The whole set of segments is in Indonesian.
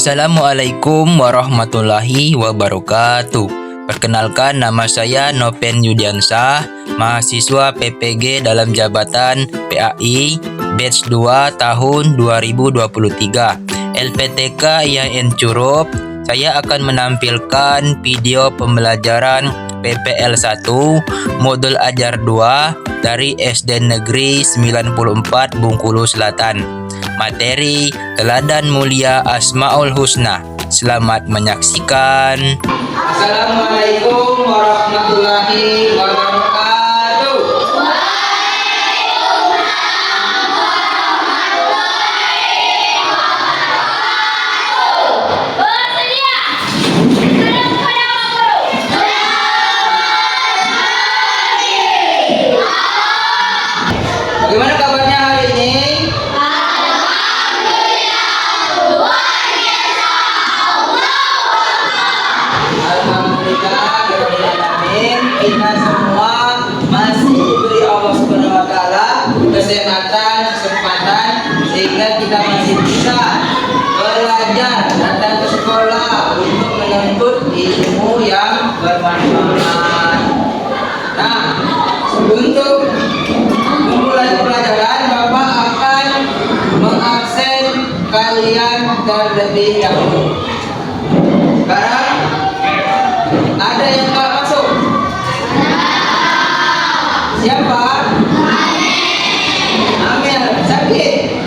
Assalamualaikum warahmatullahi wabarakatuh. Perkenalkan, nama saya Noven Yudiansyah, mahasiswa PPG dalam jabatan PAI batch 2 tahun 2023 LPTK IAIN Curup. Saya akan menampilkan video pembelajaran PPL 1 modul ajar 2 dari SD Negeri 94 Bengkulu Selatan. Materi Teladan Mulia Asmaul Husna. Selamat menyaksikan. Assalamualaikum warahmatullahi wabarakatuh. Bagaimana kabarnya hari ini? Kita semua masih diberi Allah Subhanahu wa taala kesehatan, kesempatan sehingga kita masih bisa belajar, datang ke sekolah untuk menuntut ilmu yang bermanfaat. Nah, untuk memulai pelajaran, Bapak akan mengabsen kalian terlebih dahulu. Sekarang ada yang nggak masuk? Siapa? Amel. Sakit?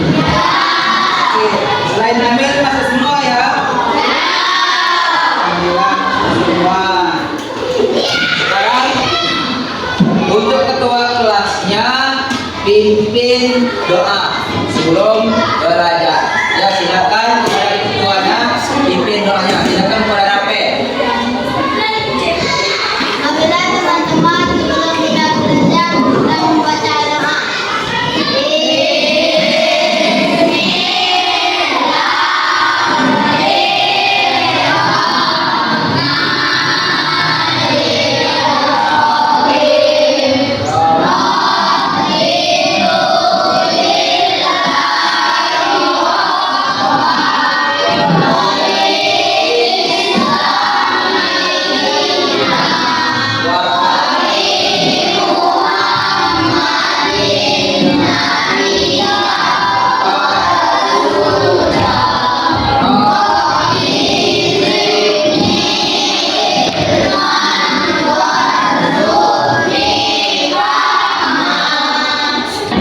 Oke. Selain Amel masuk semua ya? Alhamdulillah semua. Sekarang untuk ketua kelasnya pimpin doa sebelum belajar. Ya, silakan kepada ketuanya pimpin doanya. Silakan kepada Rape. Apabila teman-teman sebelum kita belajar kita membaca doa.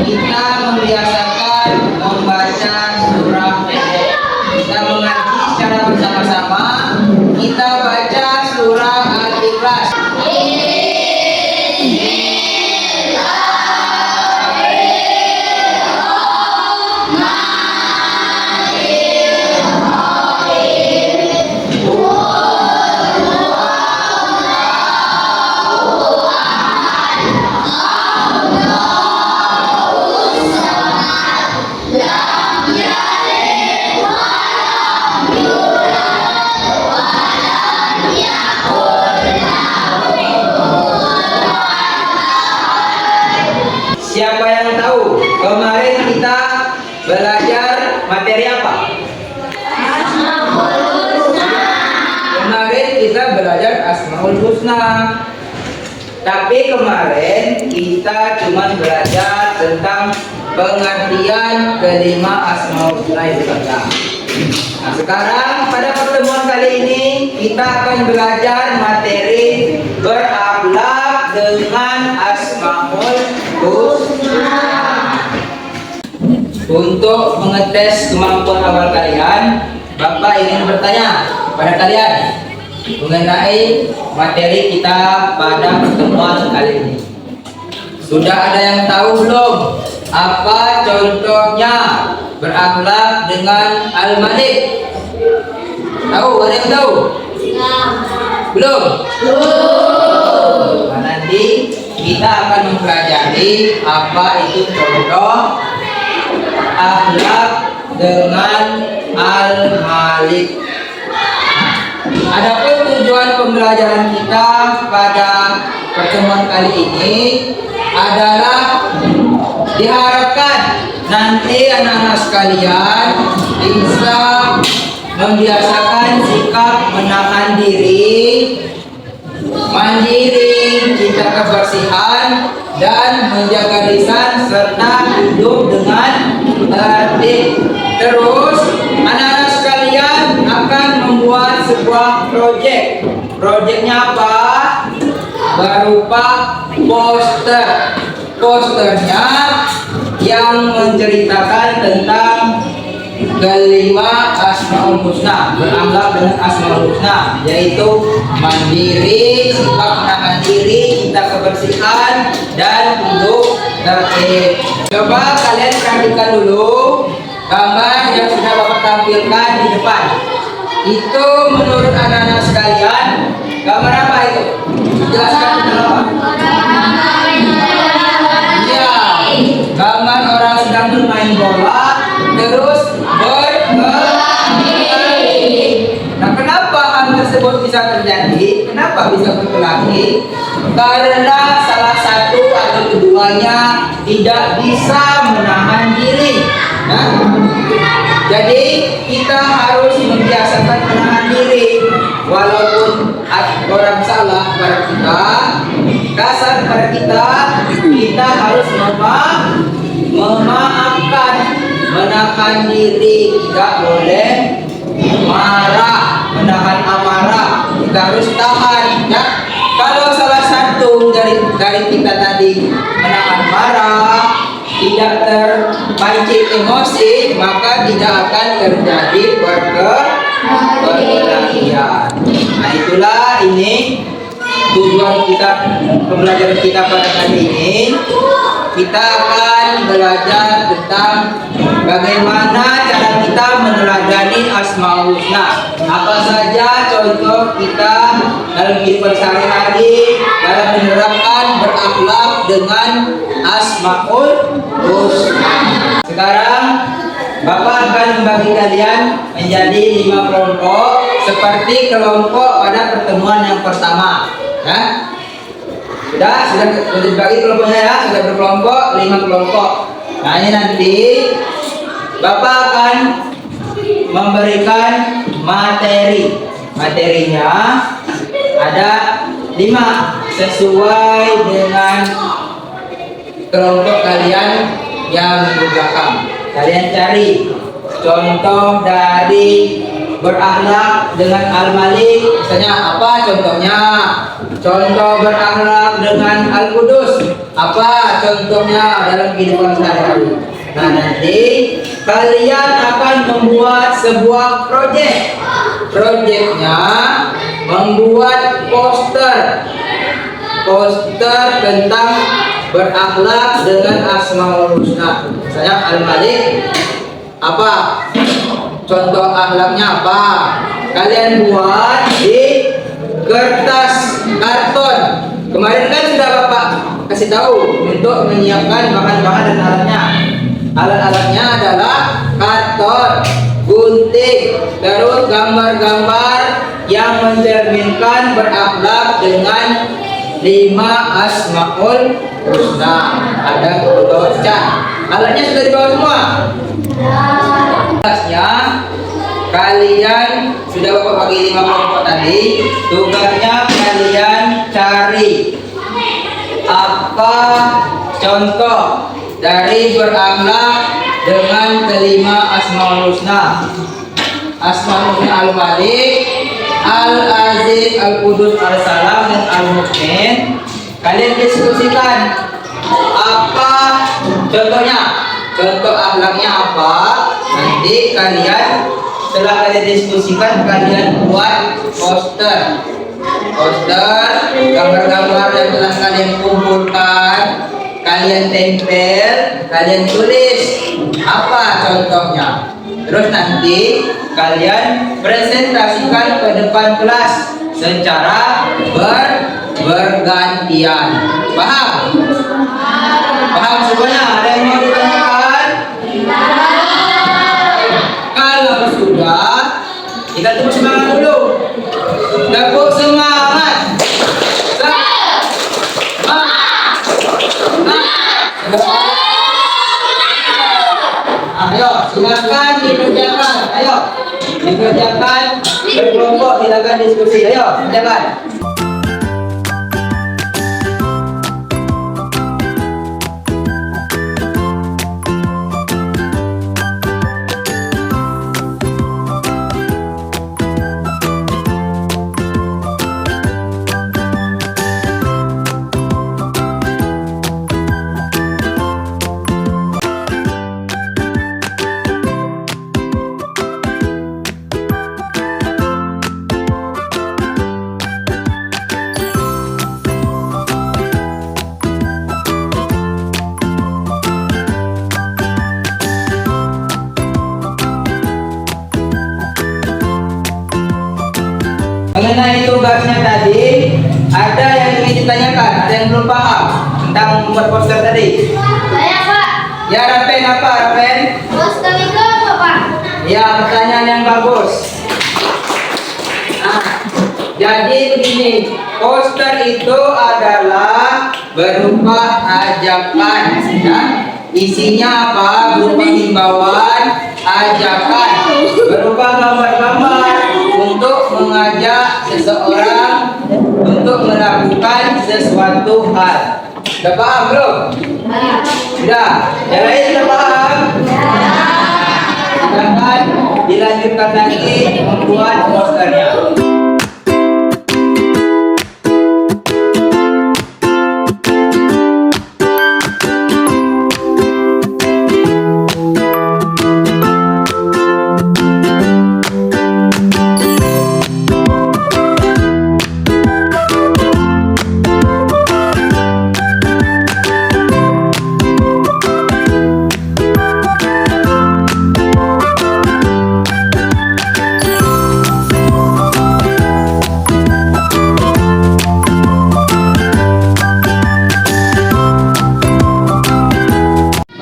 Kita membiasakan membaca surah pendek. Kita mengaji secara bersama-sama. Kita baca surah Al-Ikhlas. Siapa yang tahu kemarin kita belajar materi apa? Kemarin kita belajar Asmaul Husna. Tapi kemarin kita cuma belajar tentang pengertian kelima Asmaul Husna itu saja. Nah, sekarang pada pertemuan kali ini kita akan belajar materi berakhlak dengan Asmaul Husna. Untuk mengetes kemampuan awal kalian, Bapak ingin bertanya pada kalian mengenai materi kita pada pertemuan kali ini. Sudah ada yang tahu belum apa contohnya berakhlak dengan Al-Malik? Tahu? Ada yang tahu? Belum? Nah, nanti kita akan mempelajari apa itu contoh akhlak dengan Al-Malik. Adapun tujuan pembelajaran kita pada pertemuan kali ini adalah diharapkan nanti anak-anak sekalian bisa membiasakan sikap menahan diri, mandiri, cinta kebersihan, dan menjaga lisan serta hidup dengan tertib. Terus, anak-anak sekalian akan membuat sebuah proyek. Proyeknya apa? Berupa poster. Posternya yang menceritakan tentang kelima Asmaul Husna, berakhlak dengan Asmaul Husna, yaitu mandiri, sikap menahan diri, cinta kebersihan, dan hidup tertib. Coba kalian perhatikan dulu gambar yang sudah Bapak tampilkan di depan. Itu menurut anak-anak sekalian, gambar apa itu? Jelaskan tentang apa? Iya, gambar orang sedang bermain bola terus berkelahi. Nah, kenapa hal tersebut bisa terjadi? Kenapa bisa berkelahi? Karena salah satu atau keduanya tidak bisa menahan diri. Nah, jadi kita harus membiasakan menahan diri. Walaupun orang salah pada kita, kasar pada kita harus memaafkan, menahan diri, tidak boleh marah, menahan amarah, kita harus tahan. Ya, kalau salah satu dari kita tadi menahan marah, tidak terpancing emosi, maka tidak akan terjadi perkelahian. Nah, itulah ini tujuan kita, pembelajaran kita pada kali ini. Kita akan belajar tentang bagaimana cara kita meneladani Asmaul Husna. Apa saja contoh kita dalam kehidupan sehari-hari dalam menerapkan berakhlak dengan Asmaul Husna. Sekarang Bapak akan membagi kalian menjadi 5 kelompok seperti kelompok pada pertemuan yang pertama. Ya? Sudah dibagi kelompoknya ya, sudah berkelompok 5 kelompok. Nah, ini nanti Bapak akan memberikan materi. Materinya ada 5 sesuai dengan kelompok kalian yang di belakang. Kalian cari contoh dari berakhlak dengan Al-Malik, misalnya apa contohnya? Contoh berakhlak dengan Al-Qudus, apa contohnya dalam kehidupan sehari-hari? Nah, nanti kalian akan membuat sebuah proyek. Proyeknya membuat poster tentang berakhlak dengan Asmaul Husna. Misalnya Al-Malik, apa contoh akhlaknya apa? Kalian buat di kertas karton. Kemarin kan sudah Bapak kasih tahu untuk menyiapkan bahan-bahan dan alatnya. Alat-alatnya adalah karton, gunting, terus gambar-gambar yang mencerminkan berakhlak dengan 5 Asmaul Husna. Ada cat. Alatnya sudah dibawa semua. Tugasnya kalian sudah Bapak bagi 5 kelompok tadi. Tugasnya kalian cari apa contoh dari berakhlak dengan kelima Asmaul Husna. Asmaul Husna Al-Malik, Al-Aziz, Al-Qudus, Al-Salam, dan Al-Mu'min. Kalian diskusikan apa contohnya, contoh akhlaknya apa. Nanti kalian setelah kalian diskusikan, kalian buat poster, gambar-gambar yang telah kalian kumpulkan, kalian tempel, kalian tulis apa contohnya. Terus nanti kalian presentasikan ke depan kelas secara bergantian. Paham? Paham semuanya? Ada yang mau ditanyakan? Kalau sudah, kita tepuk semangat dulu. Tepuk semangat. Ayo, silakan dikerjakan. Ayo. Dikerjakan berkelompok, silakan diskusi. Ayo, kerjakan. Mengenai tugasnya tadi, ada yang ingin ditanyakan, ada yang belum paham tentang membuat poster tadi. Saya Pak, Ya, Rapen, apa Rapen? poster itu apa Pak? Ya, pertanyaan yang bagus. Nah, jadi begini, poster itu adalah berupa ajakan, ya. Isinya apa? Berupa himbauan, ajakan, berupa gambar-gambar untuk mengajak seseorang untuk melakukan sesuatu hal. Sudah paham belum? Sudah. Yang lain sudah paham? Silakan dilanjutkan lagi membuat posternya.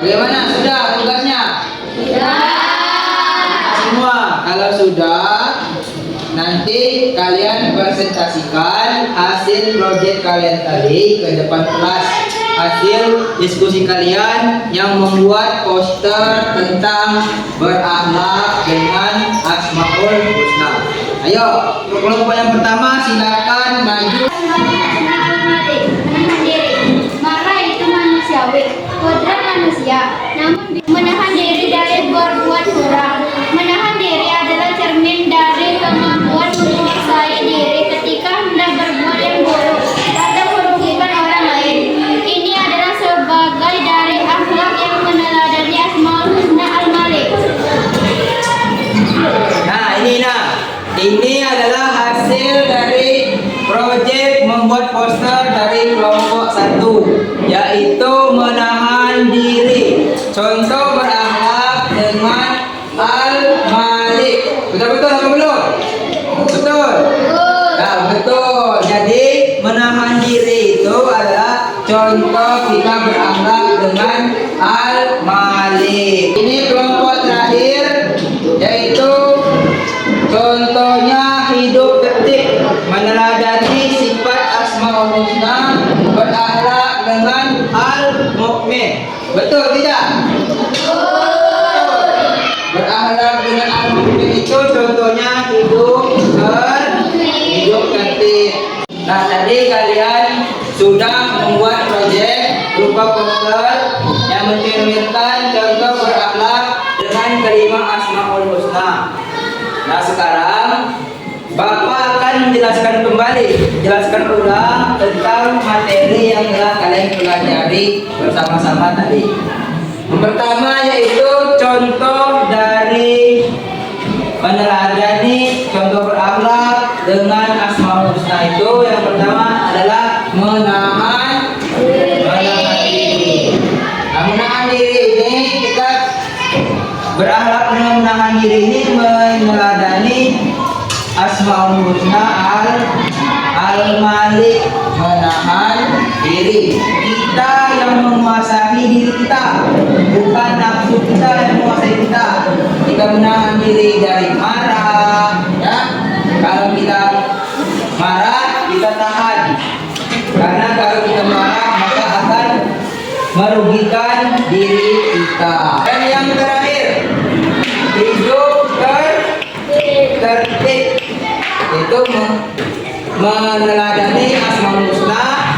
Bagaimana? Sudah tugasnya? Semua. Kalau sudah, nanti kalian presentasikan hasil proyek kalian tadi ke depan kelas. Hasil diskusi kalian yang membuat poster tentang berakhlak dengan Asmaul Husna. Ayo, untuk kelompok yang pertama silakan maju. Menahan diri. Marah itu manusiawi, kodrat manusia. Namun menahan diri dari berbuat curang. Menahan diri adalah cermin dari kemampuan menguasai diri ketika hendak berbuat yang buruk atau merugikan orang lain. Ini adalah sebagai dari akhlak yang meneladani Asmaul Husna Al-Malik. Ini adalah hasil dari proyek membuat poster dari kelompok 1, yaitu menahan diri. Contoh berakhlak dengan Al-Malik. Betul-betul apa belum? Betul. Nah, betul. Jadi menahan diri itu adalah contoh kita berakhlak dengan Al-Malik. Ini kelompok terakhir, yaitu contohnya hidup tertib, meneladani sifat Asmaul Husna, berakhlak dengan Al-Mu'min. Betul tidak? Berakhlak dengan Al-Mu'min itu contohnya hidup tertib. Nah, tadi kalian sudah membuat proyek berupa poster yang mencerminkan contoh berakhlak dengan kelima Asmaul Husna. Nah, sekarang Bapak akan menjelaskan kembali, jelaskan ulang tentang materi yang telah kalian pelajari bersama-sama tadi. Yang pertama yaitu contoh dari meneladani contoh berakhlak dengan Asmaul Husna itu. Yang pertama adalah menahan diri. Nah, menahan diri ini kita berakhlak dengan menahan diri ini meneladani Asmaul Husna Al-Malik, menahan diri. Kita yang menguasai diri kita, bukan nafsu kita yang menguasai kita. Kita menahan diri dari marah, ya. Kalau kita marah, kita tahan. Karena kalau kita marah, maka akan merugikan diri kita. Dan yang terakhir, hidup tertib. yaitu meneladani Asmaul Husna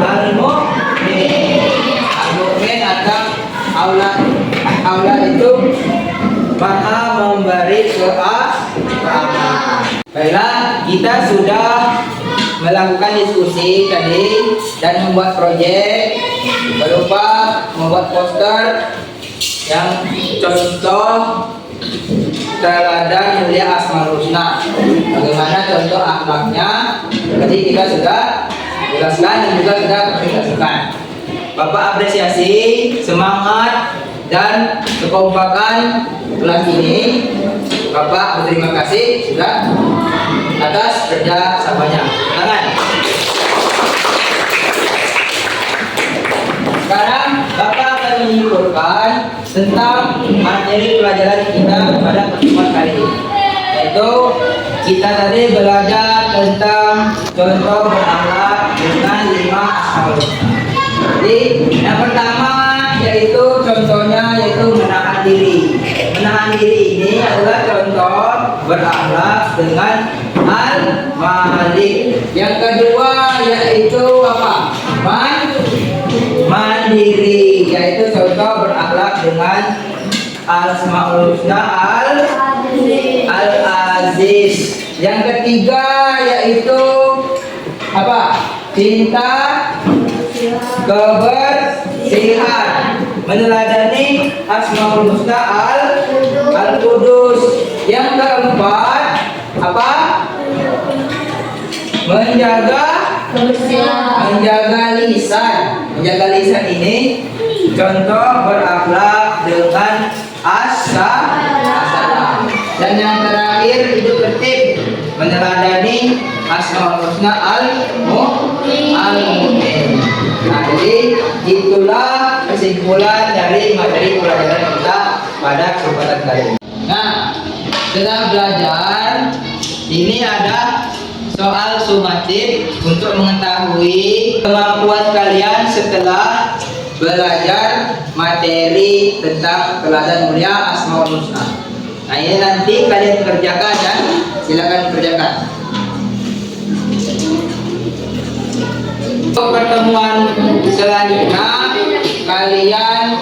Al-Mu'min atau Allah itu Maha memberi keamanan. Baiklah, kita sudah melakukan diskusi tadi dan membuat proyek berupa membuat poster yang contoh teladan mulia Asmaul Husna. Bagaimana contoh akhlaknya? Tadi kita sudah jelaskan dan juga sudah presentasikan. Bapak apresiasi semangat dan kekompakan kelas ini. Bapak berterima kasih sudah atas kerja samanya. Tangan. Sekarang Bapak akan menyimpulkan tentang materi pelajaran kita pada pertemuan kali ini. Yaitu kita tadi belajar tentang contoh berakhlak dengan 5 Asmaul Husna. Jadi yang pertama yaitu contohnya yaitu menahan diri. Menahan diri ini adalah contoh berakhlak dengan Al-Malik. Yang kedua yaitu apa? Mandiri, yaitu contoh berakhlak dengan Asmaul Husna Al-Aziz. Yang ketiga yaitu apa? Cinta kebersihan, meneladani Asmaul Husna Al-Qudus. Yang keempat apa? Menjaga lisan. Menjaga lisan ini contoh berakhlak dengan as-salam. Dan yang terakhir itu tertib, meneladani Asmaul Husna Al-Mu'min. Nah, jadi itulah kesimpulan dari materi pelajaran kita pada kesempatan kali ini. Nah, setelah belajar, ini ada soal sumatif untuk mengetahui kemampuan kalian setelah belajar materi tentang teladan mulia Asmaul Husna. Nah, ini nanti kalian kerjakan ya, silakan kerjakan. Untuk pertemuan selanjutnya kalian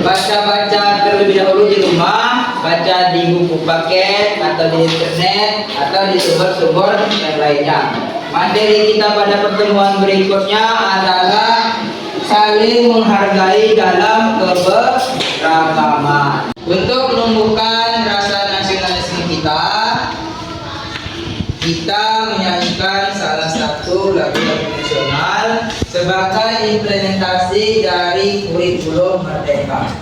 baca-baca terlebih dahulu di rumah, baca di buku paket atau di internet atau di sumber-sumber yang lainnya. Materi kita pada pertemuan berikutnya adalah saling menghargai dalam keberagaman. Untuk menumbuhkan rasa nasionalisme kita menyanyikan salah satu lagu-lagu nasional sebagai implementasi dari kurikulum Merdeka.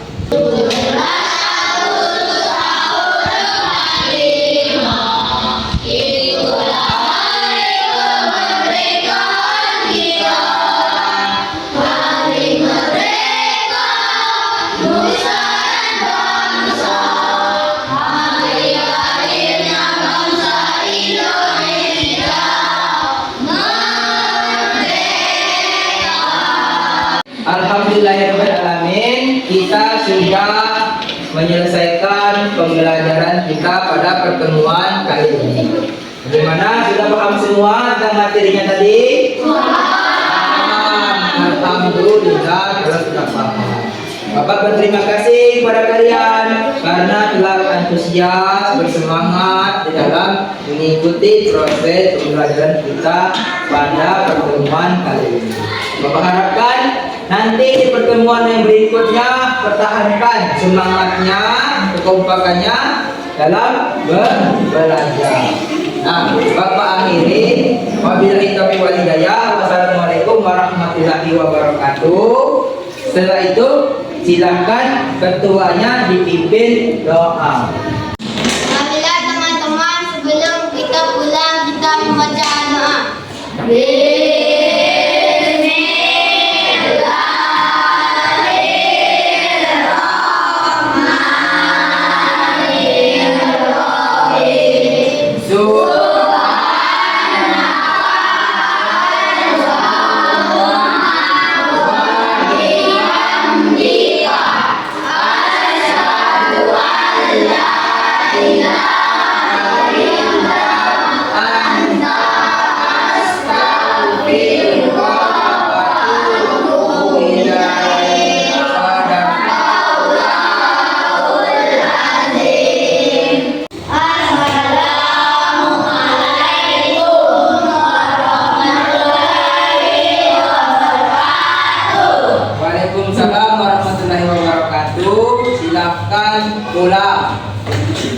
Alhamdulillahirrahmanirrahim, kita sudah menyelesaikan pembelajaran kita pada pertemuan kali ini. Bagaimana? Sudah paham semua tentang materinya tadi? Alhamdulillah, kalau sudah paham. Bapak berterima kasih kepada kalian karena telah antusias, bersemangat di dalam mengikuti proses pembelajaran kita pada pertemuan kali ini. Bapak harapkan nanti di pertemuan yang berikutnya pertahankan semangatnya, kekompakannya dalam belajar. Nah, Bapak akhiri. Wabillahi taufiq wal hidayah. Wassalamualaikum warahmatullahi wabarakatuh. Setelah itu silakan ketuanya dipimpin doa. Marilah teman-teman, sebelum kita pulang kita membaca doa. La pula.